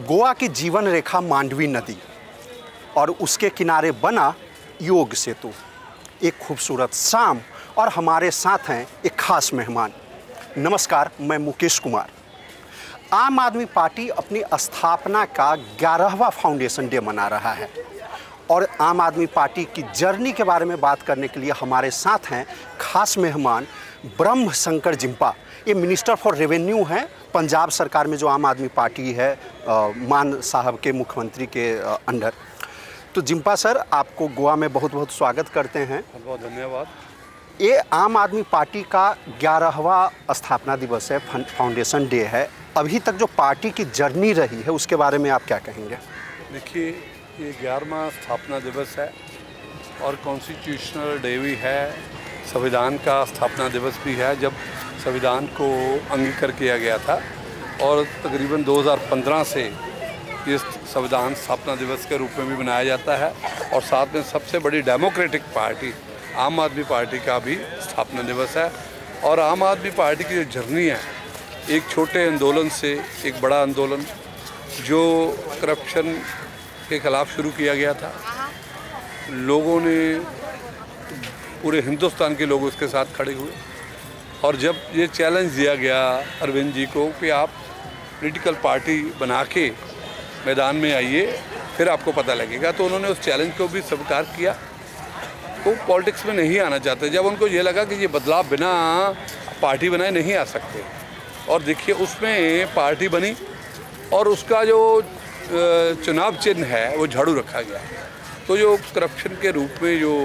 गोवा की जीवन रेखा मांडवी नदी और उसके किनारे बना योग सेतु, एक खूबसूरत शाम और हमारे साथ हैं एक खास मेहमान। नमस्कार, मैं मुकेश कुमार। आम आदमी पार्टी अपनी स्थापना का 11वां फाउंडेशन डे मना रहा है और आम आदमी पार्टी की जर्नी के बारे में बात करने के लिए हमारे साथ हैं खास मेहमान ब्रह्म शंकर जिम्पा। ये मिनिस्टर फॉर रेवेन्यू हैं पंजाब सरकार में, जो आम आदमी पार्टी है मान साहब के मुख्यमंत्री के अंडर। तो जिम्पा सर, आपको गोवा में बहुत बहुत स्वागत करते हैं। बहुत धन्यवाद। ये आम आदमी पार्टी का 11वां स्थापना दिवस है, फाउंडेशन डे है। अभी तक जो पार्टी की जर्नी रही है उसके बारे में आप क्या कहेंगे? देखिए, ये 11वां स्थापना दिवस है और कॉन्स्टिट्यूशनल डे भी है, संविधान का स्थापना दिवस भी है, जब संविधान को अंगीकार किया गया था। और तकरीबन 2015 से इस संविधान स्थापना दिवस के रूप में भी मनाया जाता है। और साथ में सबसे बड़ी डेमोक्रेटिक पार्टी आम आदमी पार्टी का भी स्थापना दिवस है। और आम आदमी पार्टी की जो जर्नी है, एक छोटे आंदोलन से एक बड़ा आंदोलन जो करप्शन के ख़िलाफ़ शुरू किया गया था, लोगों ने, पूरे हिंदुस्तान के लोग उसके साथ खड़े हुए। और जब ये चैलेंज दिया गया अरविंद जी को कि आप पॉलिटिकल पार्टी बना के मैदान में आइए, फिर आपको पता लगेगा, तो उन्होंने उस चैलेंज को भी स्वीकार किया। वो पॉलिटिक्स में नहीं आना चाहते। जब उनको ये लगा कि ये बदलाव बिना पार्टी बनाए नहीं आ सकते, और देखिए उसमें पार्टी बनी और उसका जो चुनाव चिन्ह है वो झाड़ू रखा गया। तो जो करप्शन के रूप में जो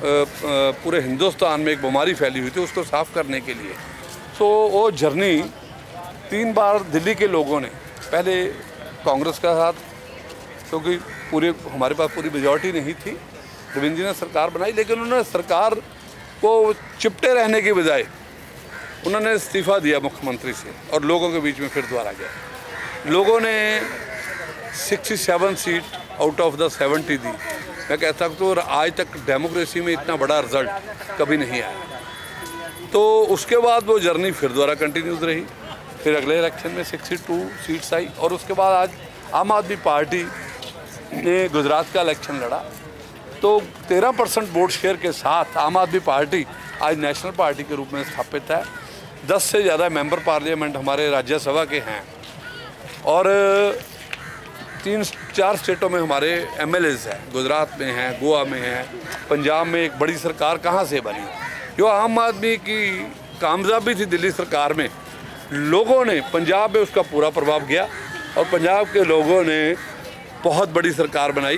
पूरे हिंदुस्तान में एक बीमारी फैली हुई थी, उसको साफ़ करने के लिए, तो वो जर्नी 3 बार दिल्ली के लोगों ने, पहले कांग्रेस का साथ, क्योंकि पूरे हमारे पास पूरी मेजॉरिटी नहीं थी, रविंद्र जी ने सरकार बनाई, लेकिन उन्होंने सरकार को चिपटे रहने के बजाय उन्होंने इस्तीफ़ा दिया मुख्यमंत्री से और लोगों के बीच में फिर दोबारा गया। लोगों ने 67 सीट आउट ऑफ द 70 दी। मैं कहता हूँ तो आज तक डेमोक्रेसी में इतना बड़ा रिजल्ट कभी नहीं आया। तो उसके बाद वो जर्नी फिर दोबारा कंटिन्यूज रही। फिर अगले इलेक्शन में 62 सीट्स आई और उसके बाद आज आम आदमी पार्टी ने गुजरात का इलेक्शन लड़ा, तो 13% वोट शेयर के साथ आम आदमी पार्टी आज नेशनल पार्टी के रूप में स्थापित है। 10 से ज़्यादा मेंबर पार्लियामेंट हमारे राज्यसभा के हैं और 3-4 स्टेटों में हमारे MLAs हैं। गुजरात में हैं, गोवा में हैं, पंजाब में एक बड़ी सरकार कहाँ से बनी? जो आम आदमी की कामयाबी थी दिल्ली सरकार में, लोगों ने पंजाब में उसका पूरा प्रभाव किया और पंजाब के लोगों ने बहुत बड़ी सरकार बनाई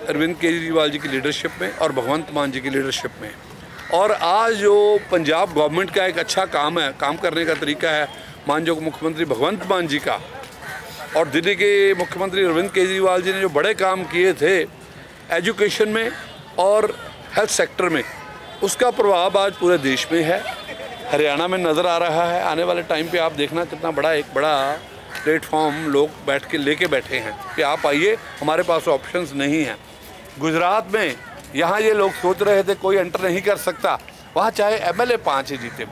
अरविंद केजरीवाल जी की लीडरशिप में और भगवंत मान जी की लीडरशिप में। और आज जो पंजाब गवर्नमेंट का एक अच्छा काम है, काम करने का तरीका है माननीय मुख्यमंत्री भगवंत मान जी का, और दिल्ली के मुख्यमंत्री अरविंद केजरीवाल जी ने जो बड़े काम किए थे एजुकेशन में और हेल्थ सेक्टर में, उसका प्रभाव आज पूरे देश में है, हरियाणा में नज़र आ रहा है। आने वाले टाइम पे आप देखना कितना बड़ा एक बड़ा प्लेटफॉर्म लोग बैठ के लेके बैठे हैं कि आप आइए, हमारे पास ऑप्शंस नहीं हैं। गुजरात में यहाँ ये लोग सोच रहे थे कोई एंटर नहीं कर सकता, वहाँ चाहे MLA 5 ही जीते,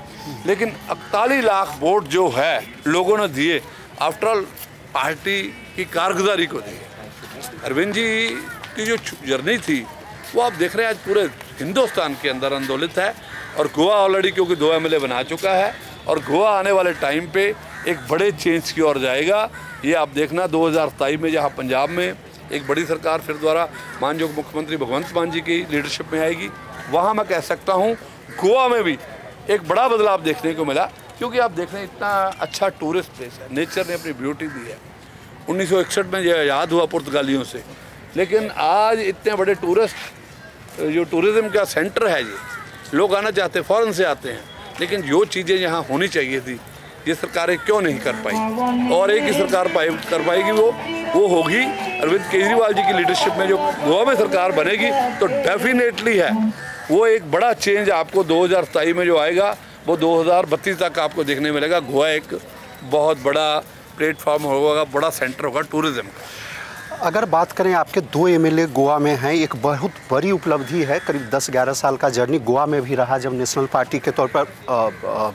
लेकिन 41 लाख वोट जो है लोगों ने दिए, आफ्टर ऑल पार्टी की कारगुजारी को दिए। अरविंद जी की जो जर्नी थी वो आप देख रहे हैं आज पूरे हिंदुस्तान के अंदर आंदोलित है। और गोवा ऑलरेडी क्योंकि 2 MLA बना चुका है और गोवा आने वाले टाइम पे एक बड़े चेंज की ओर जाएगा। ये आप देखना 2027 में जहाँ पंजाब में एक बड़ी सरकार फिर द्वारा माननीय मुख्यमंत्री भगवंत मान जी की लीडरशिप में आएगी, वहाँ मैं कह सकता हूँ गोवा में भी एक बड़ा बदलाव देखने को मिला। क्योंकि आप देख रहे हैं इतना अच्छा टूरिस्ट प्लेस है, नेचर ने अपनी ब्यूटी दी है। 1961 में ये आज़ाद हुआ पुर्तगालियों से, लेकिन आज इतने बड़े टूरिस्ट जो टूरिज़्म का सेंटर है, ये लोग आना चाहते हैं, फ़ॉरेन से आते हैं, लेकिन जो चीज़ें यहाँ होनी चाहिए थी ये सरकारें क्यों नहीं कर पाई? और एक ही सरकार कर पाएगी, वो होगी अरविंद केजरीवाल जी की लीडरशिप में जो गोवा में सरकार बनेगी। तो डेफिनेटली है वो एक बड़ा चेंज आपको 2027 में जो आएगा वो 2032 तक आपको देखने मिलेगा। गोवा एक बहुत बड़ा प्लेटफॉर्म होगा, बड़ा सेंटर होगा टूरिज़्म का। अगर बात करें आपके 2 एमएलए गोवा में हैं, एक बहुत बड़ी उपलब्धि है, करीब 10-11 साल का जर्नी गोवा में भी रहा। जब नेशनल पार्टी के तौर पर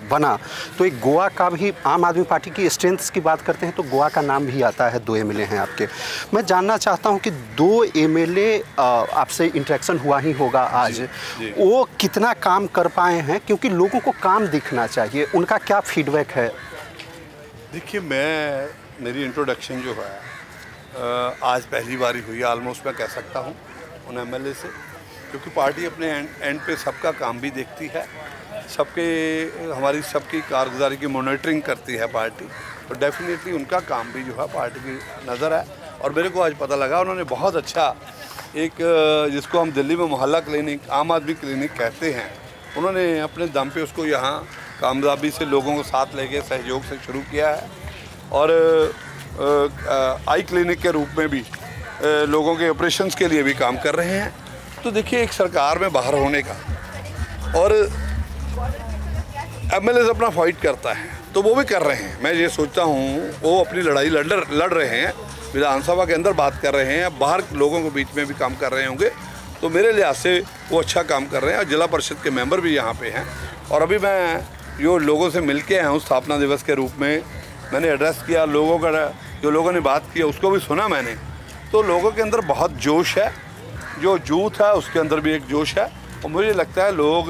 बना तो एक गोवा का भी, आम आदमी पार्टी की स्ट्रेंथ्स की बात करते हैं तो गोवा का नाम भी आता है। 2 एमएलए हैं आपके। मैं जानना चाहता हूं कि 2 एमएलए आपसे इंटरेक्शन हुआ ही होगा आज, वो कितना काम कर पाए हैं, क्योंकि लोगों को काम दिखना चाहिए, उनका क्या फीडबैक है? देखिए, मेरी इंट्रोडक्शन जो है आज पहली बार ही हुई है ऑलमोस्ट, मैं कह सकता हूँ उन एमएलए से, क्योंकि पार्टी अपने एंड पे सबका काम भी देखती है, हमारी सबकी कारगुजारी की मॉनिटरिंग करती है पार्टी, तो डेफिनेटली उनका काम भी जो है पार्टी की नज़र है। और मेरे को आज पता लगा उन्होंने बहुत अच्छा एक, जिसको हम दिल्ली में मोहल्ला क्लिनिक, आम आदमी क्लिनिक कहते हैं, उन्होंने अपने दम पे उसको यहाँ कामयाबी से लोगों को साथ लेके सहयोग से शुरू किया है। और आई क्लिनिक के रूप में भी लोगों के ऑपरेशंस के लिए भी काम कर रहे हैं। तो देखिए, एक सरकार में बाहर होने का और एमएलए अपना फाइट करता है तो वो भी कर रहे हैं। मैं ये सोचता हूँ वो अपनी लड़ाई लड़ रहे हैं, विधानसभा के अंदर बात कर रहे हैं, बाहर लोगों के बीच में भी काम कर रहे होंगे, तो मेरे लिहाज से वो अच्छा काम कर रहे हैं। और जिला परिषद के मेंबर भी यहाँ पे हैं। और अभी मैं जो लोगों से मिल के आया हूँ स्थापना दिवस के रूप में, मैंने एड्रेस किया लोगों का, जो लोगों ने बात की उसको भी सुना मैंने, तो लोगों के अंदर बहुत जोश है, जो यूथ है उसके अंदर भी एक जोश है। और मुझे लगता है लोग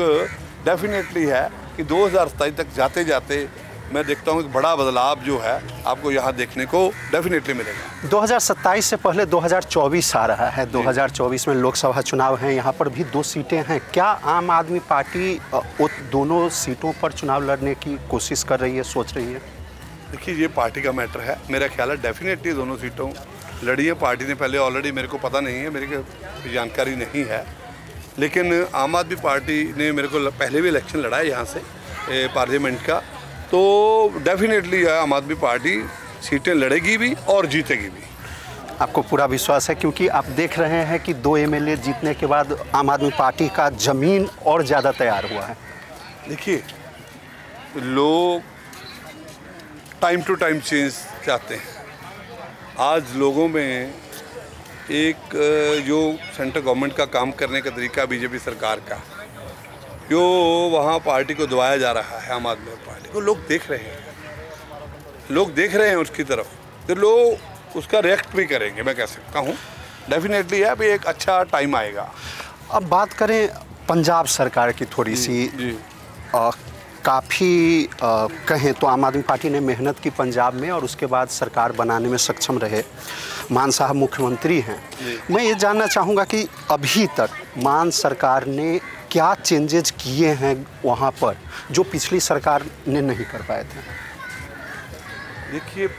डेफिनेटली है कि 2027 तक जाते जाते मैं देखता हूँ एक बड़ा बदलाव जो है आपको यहाँ देखने को डेफिनेटली मिलेगा। 2027 से पहले 2024 आ रहा है। 2024 में लोकसभा चुनाव हैं, यहाँ पर भी 2 सीटें हैं। क्या आम आदमी पार्टी उन दोनों सीटों पर चुनाव लड़ने की कोशिश कर रही है, सोच रही है? देखिए, ये पार्टी का मैटर है। मेरा ख्याल है डेफिनेटली दोनों सीटों लड़ी है पार्टी ने पहले ऑलरेडी, मेरे को पता नहीं है, मेरी कोई जानकारी नहीं है, लेकिन आम आदमी पार्टी ने मेरे को पहले भी इलेक्शन लड़ा है यहाँ से पार्लियामेंट का, तो डेफिनेटली आम आदमी पार्टी सीटें लड़ेगी भी और जीतेगी भी। आपको पूरा विश्वास है, क्योंकि आप देख रहे हैं कि 2 एमएलए जीतने के बाद आम आदमी पार्टी का ज़मीन और ज़्यादा तैयार हुआ है। देखिए, लोग टाइम टू टाइम चेंज चाहते हैं। आज लोगों में एक जो सेंट्रल गवर्नमेंट का काम करने का तरीका बीजेपी सरकार का, जो वहाँ पार्टी को दबाया जा रहा है, आम आदमी पार्टी को लोग देख रहे हैं उसकी तरफ, तो लोग उसका रिएक्ट भी करेंगे, मैं कह सकता हूँ डेफिनेटली है। अभी एक अच्छा टाइम आएगा। अब बात करें पंजाब सरकार की थोड़ी सी, काफ़ी कहें तो आम आदमी पार्टी ने मेहनत की पंजाब में और उसके बाद सरकार बनाने में सक्षम रहे। मान साहब मुख्यमंत्री हैं। मैं ये जानना चाहूँगा कि अभी तक मान सरकार ने क्या चेंजेज किए हैं वहाँ पर जो पिछली सरकार ने नहीं कर पाए थे? देखिए,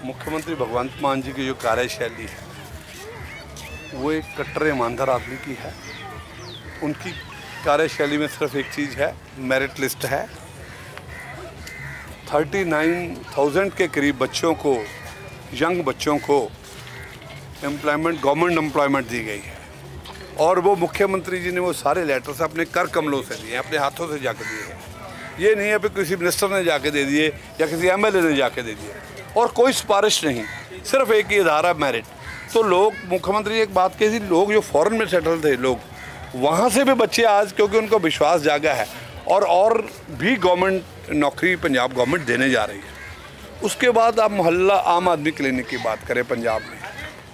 मुख्यमंत्री भगवंत मान जी की जो कार्यशैली है वो एक कट्टर ईमानदार आदमी की है। उनकी कार्यशैली में सिर्फ एक चीज़ है, मेरिट लिस्ट है। 39,000 के करीब बच्चों को, यंग बच्चों को एम्प्लॉयमेंट, गवर्नमेंट एम्प्लॉयमेंट दी गई है। और वो मुख्यमंत्री जी ने वो सारे लेटर्स अपने कर कमलों से दिए, अपने हाथों से जाके दिए हैं। ये नहीं है कि किसी मिनिस्टर ने जाके दे दिए या किसी एमएलए ने जाके दे दिए, और कोई सिफारिश नहीं, सिर्फ एक ही इदारा मेरिट। तो लोग, मुख्यमंत्री एक बात कही थी, लोग जो फॉरेन में सेटल थे, लोग वहाँ से भी बच्चे आज, क्योंकि उनको विश्वास जागा है और भी गवर्नमेंट नौकरी पंजाब गवर्नमेंट देने जा रही है। उसके बाद आप मोहल्ला आम आदमी क्लिनिक की बात करें, पंजाब में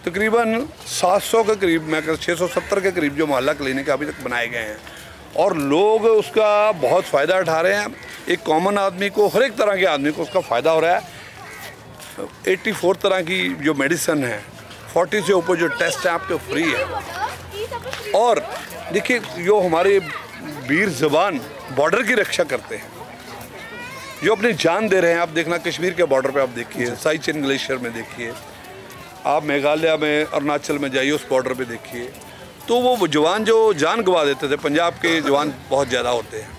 तकरीबन 700 के करीब, मैं 670 के करीब जो मोहल्ला क्लिनिक अभी तक बनाए गए हैं, और लोग उसका बहुत फ़ायदा उठा रहे हैं। एक कॉमन आदमी को, हर एक तरह के आदमी को उसका फ़ायदा हो रहा है। 84 तरह की जो मेडिसिन है, 40 से ऊपर जो टेस्ट है आपके फ्री है। और देखिए, जो हमारे वीर जवान बॉर्डर की रक्षा करते हैं, जो अपनी जान दे रहे हैं, आप देखना कश्मीर के बॉर्डर पे आप देखिए, साइचेन ग्लेशियर में देखिए, आप मेघालय में, अरुणाचल में जाइए, उस बॉर्डर पे देखिए, तो वो जवान जो जान गंवा देते थे, पंजाब के जवान बहुत ज़्यादा होते हैं।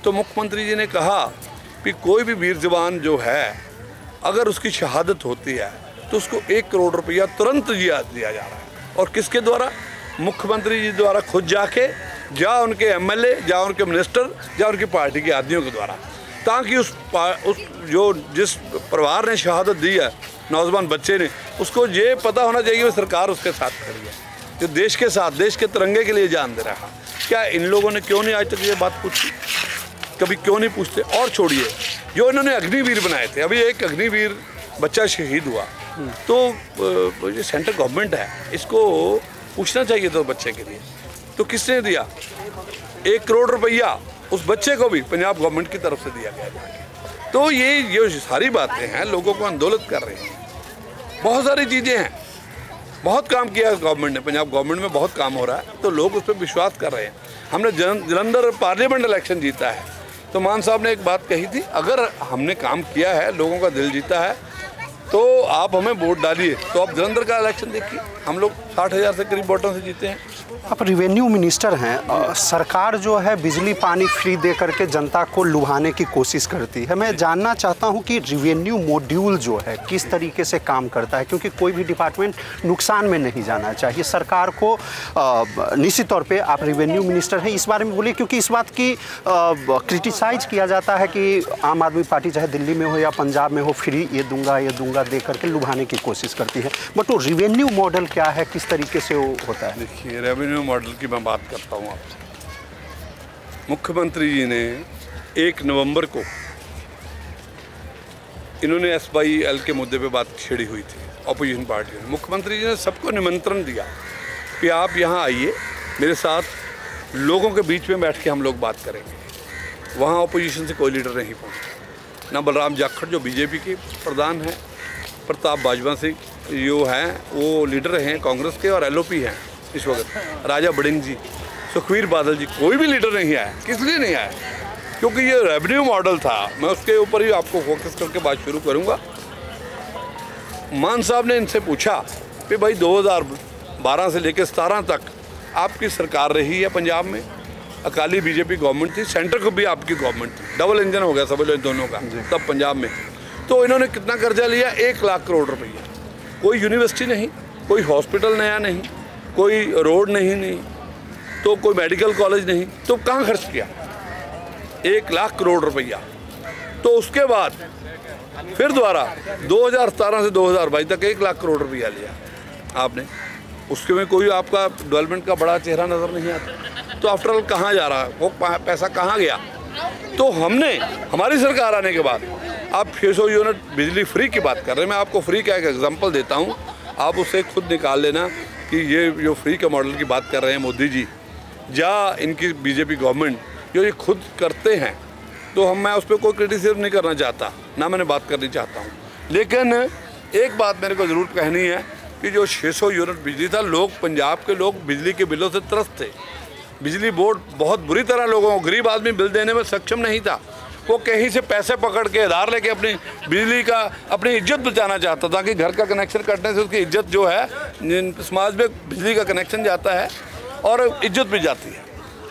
तो मुख्यमंत्री जी ने कहा कि कोई भी वीर जवान जो है, अगर उसकी शहादत होती है तो उसको 1 करोड़ रुपया तुरंत दिया जा रहा है। और किसके द्वारा? मुख्यमंत्री जी द्वारा खुद जाके, या उनके एमएलए, या उनके मिनिस्टर, या उनकी पार्टी के आदमियों के द्वारा, ताकि उस जिस परिवार ने शहादत दी है नौजवान बच्चे ने, उसको ये पता होना चाहिए कि सरकार उसके साथ खड़ी है, जो देश के साथ, देश के तिरंगे के लिए जान दे रहा। क्या इन लोगों ने क्यों नहीं आज तक ये बात पूछी, कभी क्यों नहीं पूछते? और छोड़िए, जो इन्होंने अग्निवीर बनाए थे, अभी एक अग्निवीर बच्चा शहीद हुआ, तो ये सेंट्रल गवर्नमेंट है, इसको पूछना चाहिए था बच्चे के लिए, तो किसने दिया? 1 करोड़ रुपया उस बच्चे को भी पंजाब गवर्नमेंट की तरफ से दिया गया। तो ये सारी बातें हैं, लोगों को आंदोलित कर रही हैं। बहुत सारी चीज़ें हैं, बहुत काम किया है गवर्नमेंट ने, पंजाब गवर्नमेंट में बहुत काम हो रहा है, तो लोग उस पर विश्वास कर रहे हैं। हमने जलंधर पार्लियामेंट इलेक्शन जीता है, तो मान साहब ने एक बात कही थी, अगर हमने काम किया है, लोगों का दिल जीता है, तो आप हमें वोट डालिए। तो आप जलंधर का इलेक्शन देखिए, हम लोग 60,000 से करीब वोटों से जीते हैं। आप रेवेन्यू मिनिस्टर हैं, सरकार जो है बिजली पानी फ्री दे करके जनता को लुभाने की कोशिश करती है। मैं जानना चाहता हूं कि रेवेन्यू मॉड्यूल जो है किस तरीके से काम करता है, क्योंकि कोई भी डिपार्टमेंट नुकसान में नहीं जाना चाहिए। सरकार को निश्चित तौर पे, आप रेवेन्यू मिनिस्टर हैं, इस बारे में बोलिए, क्योंकि इस बात की क्रिटिसाइज किया जाता है कि आम आदमी पार्टी चाहे दिल्ली में हो या पंजाब में हो, फ्री ये दूंगा दे करके लुभाने की कोशिश करती है। बट वो रेवेन्यू मॉडल क्या है, किस तरीके से वो होता है? देखिए, रेवेन्यू मॉडल की मैं बात करता हूँ आपसे। मुख्यमंत्री जी ने 1 नवंबर को इन्होंने SYL के मुद्दे पे बात छेड़ी हुई थी ऑपोजिशन पार्टी ने। मुख्यमंत्री जी ने सबको निमंत्रण दिया कि आप यहाँ आइए, मेरे साथ लोगों के बीच में बैठ के हम लोग बात करेंगे। वहाँ ऑपोजिशन से कोई लीडर नहीं पहुँचा, ना बलराम जाखड़ जो बीजेपी के प्रधान हैं, प्रताप बाजवा सिंह जो हैं वो लीडर रहे हैं कांग्रेस के और LOP हैं इस वक्त, राजा बड़िंग जी, सुखबीर बादल जी, कोई भी लीडर नहीं आया। किस लिए नहीं आया? क्योंकि ये रेवेन्यू मॉडल था। मैं उसके ऊपर ही आपको फोकस करके बात शुरू करूंगा। मान साहब ने इनसे पूछा कि भाई 2012 से लेकर 17 तक आपकी सरकार रही है पंजाब में, अकाली बीजेपी गवर्नमेंट थी, सेंटर को भी आपकी गवर्नमेंट थी, डबल इंजन हो गया समझ लो दोनों का तब पंजाब में। तो इन्होंने कितना कर्जा लिया? 1 लाख करोड़ रुपया। कोई यूनिवर्सिटी नहीं, कोई हॉस्पिटल नया नहीं, कोई रोड नहीं, तो कोई मेडिकल कॉलेज नहीं, तो कहाँ खर्च किया? 1 लाख करोड़ रुपया। तो उसके बाद फिर दोबारा 2017 से 2022 तक 1 लाख करोड़ रुपया लिया आपने, उसके में कोई आपका डेवलपमेंट का बड़ा चेहरा नज़र नहीं आता। तो आफ्टर ऑल कहाँ जा रहा है वो पैसा, कहाँ गया? तो हमने, हमारी सरकार आने के बाद आप 600 यूनिट बिजली फ्री की बात कर रहे हैं। मैं आपको फ्री का एक एग्जांपल देता हूं, आप उसे खुद निकाल लेना कि ये जो फ्री के मॉडल की बात कर रहे हैं मोदी जी या इनकी बीजेपी गवर्नमेंट जो ये खुद करते हैं, तो मैं उस पर कोई क्रिटिसिज्म नहीं करना चाहता, ना मैंने बात करनी चाहता हूँ। लेकिन एक बात मेरे को ज़रूर कहनी है कि जो 600 यूनिट बिजली था, लोग, पंजाब के लोग बिजली के बिलों से त्रस्त थे। बिजली बोर्ड बहुत बुरी तरह लोगों को, गरीब आदमी बिल देने में सक्षम नहीं था। वो कहीं से पैसे पकड़ के उधार लेके अपनी बिजली का, अपनी इज्जत बचाना चाहता था कि घर का कनेक्शन कटने से उसकी इज्जत जो है, समाज में बिजली का कनेक्शन जाता है और इज्जत भी जाती है।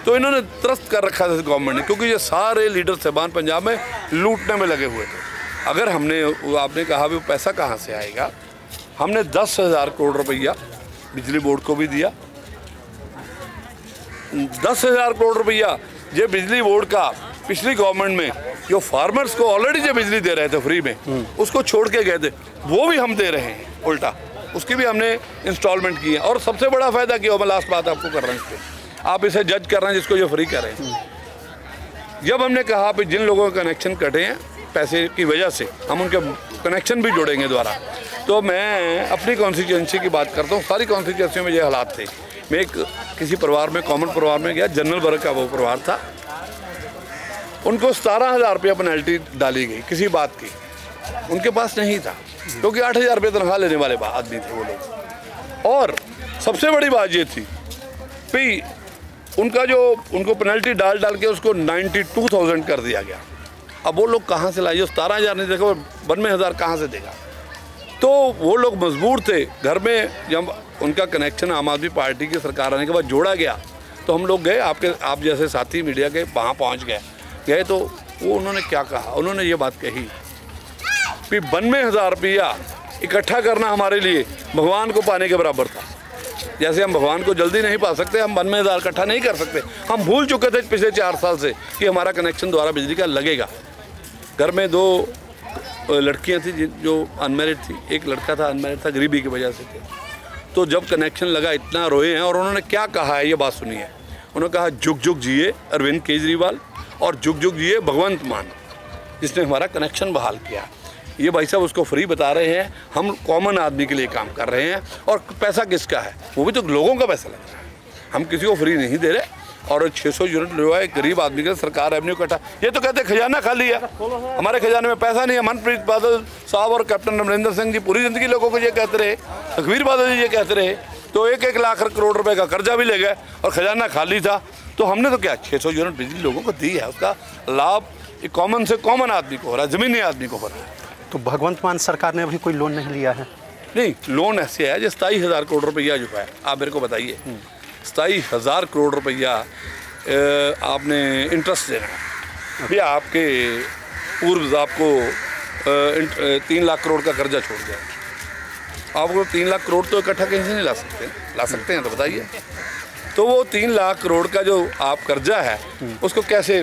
तो इन्होंने त्रस्त कर रखा था गवर्नमेंट ने, क्योंकि ये सारे लीडर साहबान पंजाब में लूटने में लगे हुए थे। अगर हमने, आपने कहा भी वो पैसा कहाँ से आएगा, हमने 10,000 करोड़ रुपया बिजली बोर्ड को भी दिया। 10,000 करोड़ रुपया ये बिजली बोर्ड का पिछली गवर्नमेंट में जो फार्मर्स को ऑलरेडी जो बिजली दे रहे थे फ्री में, उसको छोड़ के गए थे, वो भी हम दे रहे हैं उल्टा, उसकी भी हमने इंस्टॉलमेंट की है। और सबसे बड़ा फायदा क्या हो, मैं लास्ट बात आपको कर रहा हूँ इस पर, आप इसे जज कर रहे हैं जिसको जो फ्री कर रहे हैं। जब हमने कहा कि जिन लोगों के कनेक्शन कटे हैं पैसे की वजह से, हम उनके कनेक्शन भी जोड़ेंगे दोबारा, तो मैं अपनी कॉन्स्टिट्यूंसी की बात करता हूँ। सारी कॉन्स्टिट्यूंसी में ये हालात थे। मैं एक किसी परिवार में, कॉमन परिवार में गया, जनरल वर्ग का वो परिवार था, उनको 17,000 रुपया पेनल्टी डाली गई किसी बात की, उनके पास नहीं था, क्योंकि 8,000 रुपये तनख्वाह लेने वाले आदमी थे वो लोग। और सबसे बड़ी बात ये थी कि उनका जो, उनको पेनल्टी डाल के उसको 92,000 कर दिया गया। अब वो लोग कहाँ से लाए? जो 17,000 नहीं देगा, 92,000 कहाँ से देगा? तो वो लोग मजबूर थे। घर में जब उनका कनेक्शन आम आदमी पार्टी की सरकार आने के बाद जोड़ा गया, तो हम लोग गए, आप जैसे साथी मीडिया के वहाँ पहुँच गए तो वो उन्होंने क्या कहा, उन्होंने ये बात कही कि 92,000 रुपया इकट्ठा करना हमारे लिए भगवान को पाने के बराबर था। जैसे हम भगवान को जल्दी नहीं पा सकते, हम 92,000 इकट्ठा नहीं कर सकते। हम भूल चुके थे पिछले 4 साल से कि हमारा कनेक्शन दोबारा बिजली का लगेगा। घर में 2 लड़कियां थी जो अनमैरिड थी, एक लड़का था अनमैरिड था, गरीबी की वजह से थे। तो जब कनेक्शन लगा इतना रोए हैं, और उन्होंने क्या कहा है ये बात सुनिए। उन्होंने कहा जुग जुग जिए अरविंद केजरीवाल और जुग जुग जिए भगवंत मान, जिसने हमारा कनेक्शन बहाल किया। ये भाई साहब उसको फ्री बता रहे हैं, हम कॉमन आदमी के लिए काम कर रहे हैं। और पैसा किसका है? वो भी तो लोगों का पैसा लग रहा है, हम किसी को फ्री नहीं दे रहे। और 600 यूनिट लिया है गरीब आदमी का, सरकार रेवेन्यू कटा। ये तो कहते खजाना खाली है, हमारे खजाने में पैसा नहीं है। मनप्रीत बादल साहब और कैप्टन अमरिंदर सिंह जी पूरी ज़िंदगी लोगों को ये कहते रहे, लखवीर बादल जी ये कहते रहे, तो 1-1 लाख करोड़ रुपए का कर्जा भी ले गए और खजाना खाली था। तो हमने तो क्या 600 यूनिट बिजली लोगों को दी है, उसका लाभ कॉमन से कॉमन आदमी को हो रहा है, ज़मीनी आदमी को हो रहा है। तो भगवंत मान सरकार ने अभी कोई लोन नहीं लिया है? नहीं, लोन ऐसे है जो 27,000 करोड़ रुपया जो है, आप मेरे को बताइए 27,000 करोड़ रुपया आपने इंटरेस्ट देना है। ये आपके पूर्व आपको 3 लाख करोड़ का कर्जा छोड़ दिया। आपको 3 लाख करोड़ तो इकट्ठा कहीं से नहीं ला सकते हैं तो बताइए। तो वो 3 लाख करोड़ का जो आप कर्जा है उसको कैसे,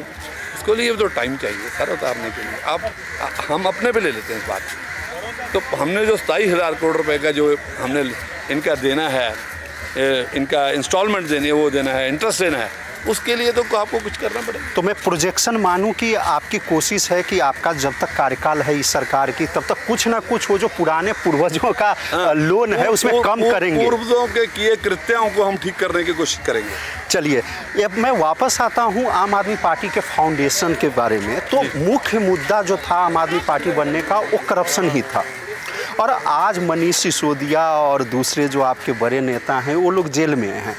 उसको लिए तो टाइम चाहिए सर उतारने के लिए। आप हम अपने पे ले लेते हैं इस बात। तो हमने जो 27,000 करोड़ रुपए का जो हमने इनका देना है, इनका इंस्टॉलमेंट देनी है, वो देना है, इंटरेस्ट देना है, उसके लिए तो आपको कुछ करना पड़ेगा। तो मैं प्रोजेक्शन मानूं कि आपकी कोशिश है कि आपका जब तक कार्यकाल है इस सरकार की तब तक कुछ ना कुछ वो जो पुराने पूर्वजों का लोन है उसमें कम करेंगे, पूर्वजों के किए कृत्यों को हम ठीक करने की कोशिश करेंगे। चलिए, अब मैं वापस आता हूं आम आदमी पार्टी के फाउंडेशन के बारे में। तो मुख्य मुद्दा जो था आम आदमी पार्टी बनने का वो करप्शन ही था। और आज मनीष सिसोदिया और दूसरे जो आपके बड़े नेता हैं वो लोग जेल में हैं।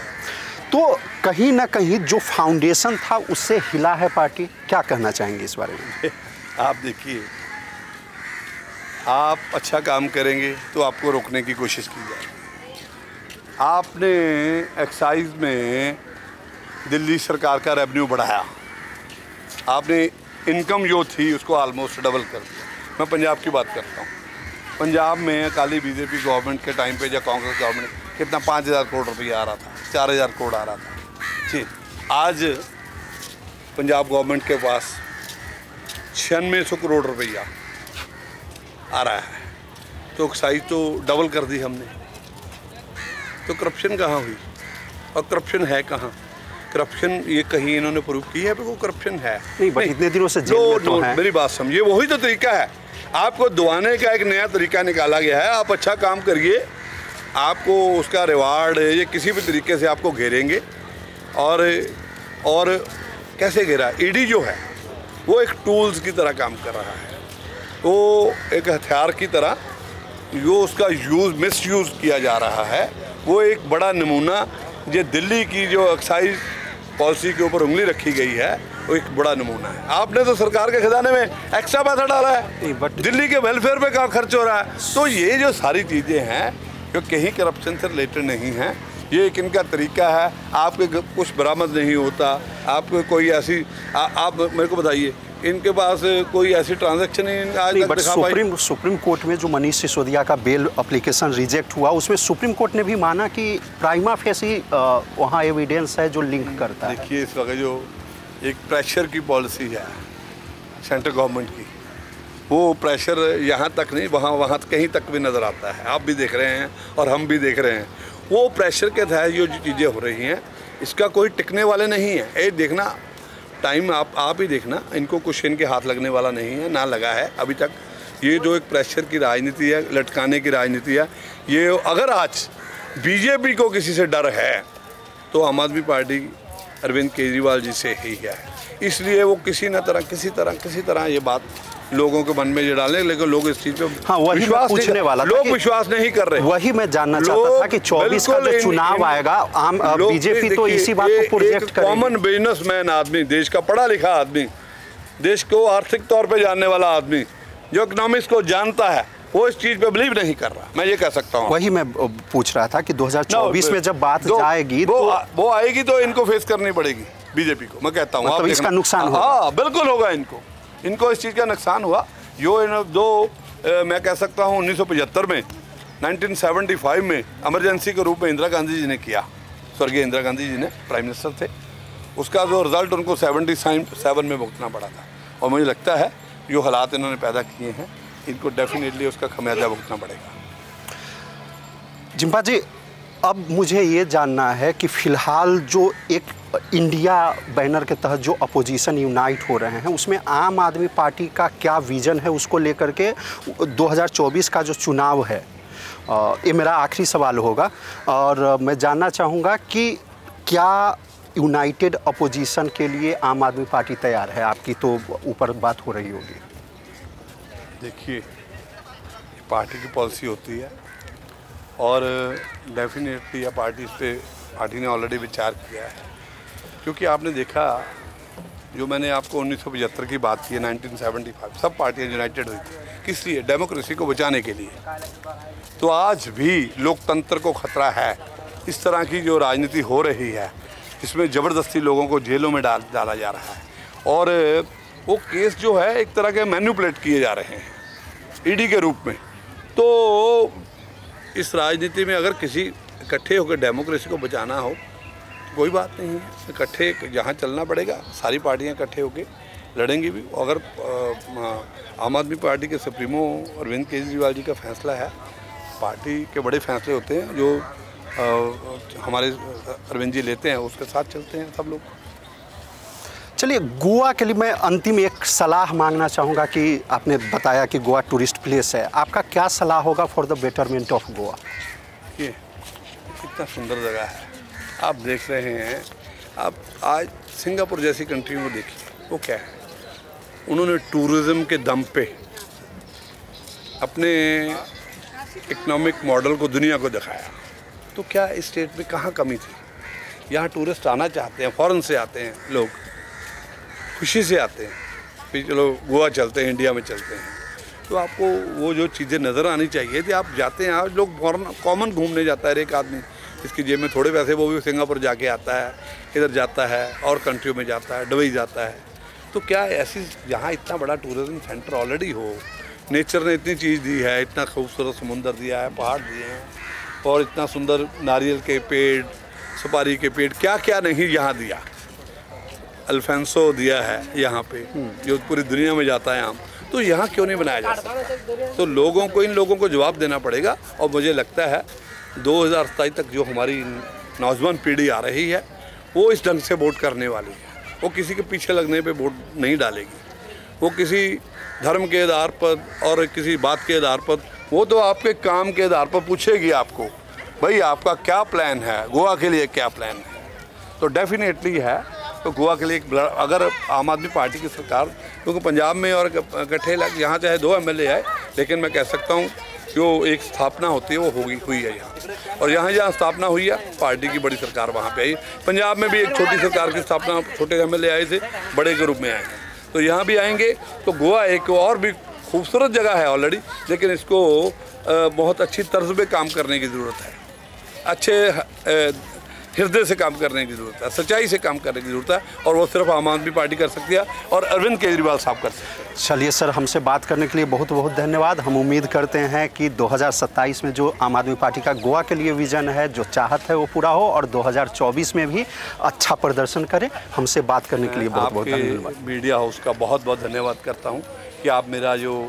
तो कहीं ना कहीं जो फाउंडेशन था उससे हिला है पार्टी। क्या कहना चाहेंगे इस बारे में? आप देखिए, आप अच्छा काम करेंगे तो आपको रोकने की कोशिश की जाए। आपने एक्साइज में दिल्ली सरकार का रेवेन्यू बढ़ाया, आपने इनकम जो थी उसको ऑलमोस्ट डबल कर दिया। मैं पंजाब की बात करता हूँ। पंजाब में अकाली बीजेपी गवर्नमेंट के टाइम पे या कांग्रेस गवर्नमेंट कितना 5,000 करोड़ रुपया आ रहा था, 4,000 करोड़ आ रहा था जी। आज पंजाब गवर्नमेंट के पास 9600 करोड़ रुपया आ रहा है। तो एक्साइज तो डबल कर दी हमने। तो करप्शन कहाँ हुई? और करप्शन है कहाँ? करप्शन ये कहीं इन्होंने प्रूव की है कि वो करप्शन है नहीं, बट इतने दिनों से जेल में तो है। मेरी बात समझिए, वही तो तरीका है। आपको दुआने का एक नया तरीका निकाला गया है। आप अच्छा काम करिए, आपको उसका रिवार्ड ये किसी भी तरीके से आपको घेरेंगे। और कैसे घेरा? ईडी जो है वो एक टूल्स की तरह काम कर रहा है, वो एक हथियार की तरह जो उसका मिसयूज़ किया जा रहा है। वो एक बड़ा नमूना, ये दिल्ली की जो एक्साइज पॉलिसी के ऊपर उंगली रखी गई है वो एक बड़ा नमूना है। आपने तो सरकार के खजाने में एक्स्ट्रा पैसा डाला है, बट दिल्ली के वेलफेयर पे कहाँ खर्च हो रहा है। तो ये जो सारी चीज़ें हैं जो कहीं करप्शन से रिलेटेड नहीं हैं, ये एक इनका तरीका है। आपके कुछ बरामद नहीं होता, आपको कोई ऐसी आप मेरे को बताइए, इनके पास कोई ऐसी ट्रांजैक्शन ही आज तक दिखा पाई? सुप्रीम कोर्ट में जो मनीष सिसोदिया का बेल एप्लीकेशन रिजेक्ट हुआ, उसमें सुप्रीम कोर्ट ने भी माना कि प्राइमा फेसी वहाँ एविडेंस है जो लिंक करता है। देखिए, इस वक्त जो एक प्रेशर की पॉलिसी है सेंट्रल गवर्नमेंट की, वो प्रेशर यहाँ तक नहीं, वहाँ कहीं तक भी नज़र आता है। आप भी देख रहे हैं और हम भी देख रहे हैं। वो प्रेशर के तहत जो चीज़ें हो रही हैं, इसका कोई टिकने वाले नहीं है। ये देखना टाइम आप ही देखना, इनको कुछ इनके हाथ लगने वाला नहीं है, ना लगा है अभी तक। ये जो एक प्रेशर की राजनीति है, लटकाने की राजनीति है, ये अगर आज बीजेपी को किसी से डर है तो आम आदमी पार्टी अरविंद केजरीवाल जी से ही है। इसलिए वो किसी तरह ये बात लोगों के मन में ये डालें, लेकिन लोग इस चीज़ पे विश्वास पूछने वाला, लोग विश्वास नहीं कर रहे। वही मैं जानना चाहता था कि 24 का जो चुनाव आएगा, आम बीजेपी तो इसी बात को प्रोजेक्ट करेगी। कॉमन बिजनेसमैन आदमी, देश का पढ़ा लिखा आदमी, देश को आर्थिक तौर पे जानने वाला आदमी, जो इकोनॉमिक्स को जानता है, वो इस चीज़ पे बिलीव नहीं कर रहा। मैं ये कह सकता हूँ। वही मैं पूछ रहा था कि 2024 में जब बात जाएगी वो आएगी तो इनको फेस करनी पड़ेगी बीजेपी को। मैं कहता हूँ मतलब इसका नुकसान होगा। हाँ, बिल्कुल होगा। इनको इस चीज़ का नुकसान हुआ। मैं कह सकता हूँ 1975 में 1975 में इमरजेंसी के रूप में इंदिरा गांधी जी ने किया, स्वर्गीय इंदिरा गांधी जी ने प्राइम मिनिस्टर थे। उसका जो रिज़ल्ट उनको 77 में भुगतना पड़ा था। और मुझे लगता है जो हालात इन्होंने पैदा किए हैं इनको डेफिनेटली उसका खमियाजा भुगतना पड़ेगा। जिम्पा जी, अब मुझे ये जानना है कि फ़िलहाल जो एक इंडिया बैनर के तहत जो अपोजिशन यूनाइट हो रहे हैं, उसमें आम आदमी पार्टी का क्या विज़न है उसको लेकर के 2024 का जो चुनाव है, ये मेरा आखिरी सवाल होगा। और मैं जानना चाहूँगा कि क्या यूनाइटेड अपोजिशन के लिए आम आदमी पार्टी तैयार है? आपकी तो ऊपर बात हो रही होगी। देखिए, पार्टी की पॉलिसी होती है और डेफिनेटली पार्टी ने ऑलरेडी विचार किया है, क्योंकि आपने देखा जो मैंने आपको 1975 की बात की है, 1975 सब पार्टियां यूनाइटेड हुई थी, किस लिए? डेमोक्रेसी को बचाने के लिए। तो आज भी लोकतंत्र को खतरा है। इस तरह की जो राजनीति हो रही है, इसमें ज़बरदस्ती लोगों को जेलों में डाला जा रहा है और वो केस जो है एक तरह के मैनिपुलेट किए जा रहे हैं ईडी के रूप में। तो इस राजनीति में अगर किसी इकट्ठे होकर डेमोक्रेसी को बचाना हो तो कोई बात नहीं है, इकट्ठे जहाँ चलना पड़ेगा, सारी पार्टियां इकट्ठे होकर लड़ेंगी भी। अगर आम आदमी पार्टी के सुप्रीमो अरविंद केजरीवाल जी का फैसला है, पार्टी के बड़े फैसले होते हैं जो हमारे अरविंद जी लेते हैं, उसके साथ चलते हैं सब लोग। चलिए, गोवा के लिए मैं अंतिम एक सलाह मांगना चाहूँगा कि आपने बताया कि गोवा टूरिस्ट प्लेस है, आपका क्या सलाह होगा for the betterment of Goa? ये कितना सुंदर जगह है, आप देख रहे हैं। आप आज सिंगापुर जैसी कंट्री को देखिए, वो क्या है, उन्होंने टूरिज़्म के दम पे अपने इकोनॉमिक मॉडल को दुनिया को दिखाया। तो क्या इस स्टेट में कहाँ कमी थी? यहाँ टूरिस्ट आना चाहते हैं, फ़ॉरेन से आते हैं लोग, खुशी से आते हैं, फिर चलो गोवा चलते हैं, इंडिया में चलते हैं। तो आपको वो जो चीज़ें नज़र आनी चाहिए थी, आप जाते हैं, आज लोग फॉरेन कॉमन घूमने जाता है। एक आदमी इसकी जेब में थोड़े पैसे, वो भी सिंगापुर जाके आता है, इधर जाता है और कंट्रियों में जाता है, दुबई जाता है। तो क्या ऐसी जहाँ इतना बड़ा टूरिज़्म सेंटर ऑलरेडी हो, नेचर ने इतनी चीज़ दी है, इतना खूबसूरत समुंदर दिया है, पहाड़ दिए हैं और इतना सुंदर नारियल के पेड़, सुपारी के पेड़, क्या क्या नहीं यहाँ दिया। अल्फांसो दिया है यहाँ पे, जो पूरी दुनिया में जाता है आम। तो यहाँ क्यों नहीं बनाया जा सकता? तो लोगों को, इन लोगों को जवाब देना पड़ेगा। और मुझे लगता है 2027 तक जो हमारी नौजवान पीढ़ी आ रही है, वो इस ढंग से वोट करने वाली है। वो किसी के पीछे लगने पे वोट नहीं डालेगी, वो किसी धर्म के आधार पर और किसी बात के आधार पर, वो तो आपके काम के आधार पर पूछेगी आपको, भाई आपका क्या प्लान है, गोवा के लिए क्या प्लान है। तो डेफिनेटली है, तो गोवा के लिए अगर आम आदमी पार्टी की सरकार, क्योंकि पंजाब में और इकट्ठे यहाँ चाहे 2 MLA आए, लेकिन मैं कह सकता हूँ जो एक स्थापना होती है वो हुई है यहाँ। और यहाँ जहाँ स्थापना हुई है, पार्टी की बड़ी सरकार वहाँ पे आई। पंजाब में भी एक छोटी सरकार की स्थापना, छोटे MLA आए थे, बड़े के रूप में आए हैं। तो यहाँ भी आएंगे। तो गोवा एक और भी खूबसूरत जगह है ऑलरेडी, लेकिन इसको बहुत अच्छी तर्ज पे काम करने की ज़रूरत है, अच्छे हृदय से काम करने की ज़रूरत है, सच्चाई से काम करने की ज़रूरत है। और वो सिर्फ आम आदमी पार्टी कर सकती है और अरविंद केजरीवाल साहब कर सकते हैं। चलिए सर, हमसे बात करने के लिए बहुत बहुत धन्यवाद। हम उम्मीद करते हैं कि 2027 में जो आम आदमी पार्टी का गोवा के लिए विज़न है, जो चाहत है, वो पूरा हो और 2024 में भी अच्छा प्रदर्शन करें। हमसे बात करने के लिए बहुत बहुत धन्यवाद। मीडिया हाउस का बहुत बहुत धन्यवाद करता हूँ कि आप मेरा जो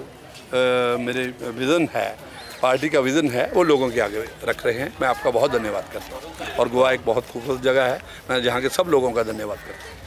मेरे विज़न है, पार्टी का विज़न है, वो लोगों के आगे रख रहे हैं। मैं आपका बहुत धन्यवाद करता हूँ। और गोवा एक बहुत खूबसूरत जगह है, मैं जहाँ के सब लोगों का धन्यवाद करता हूँ।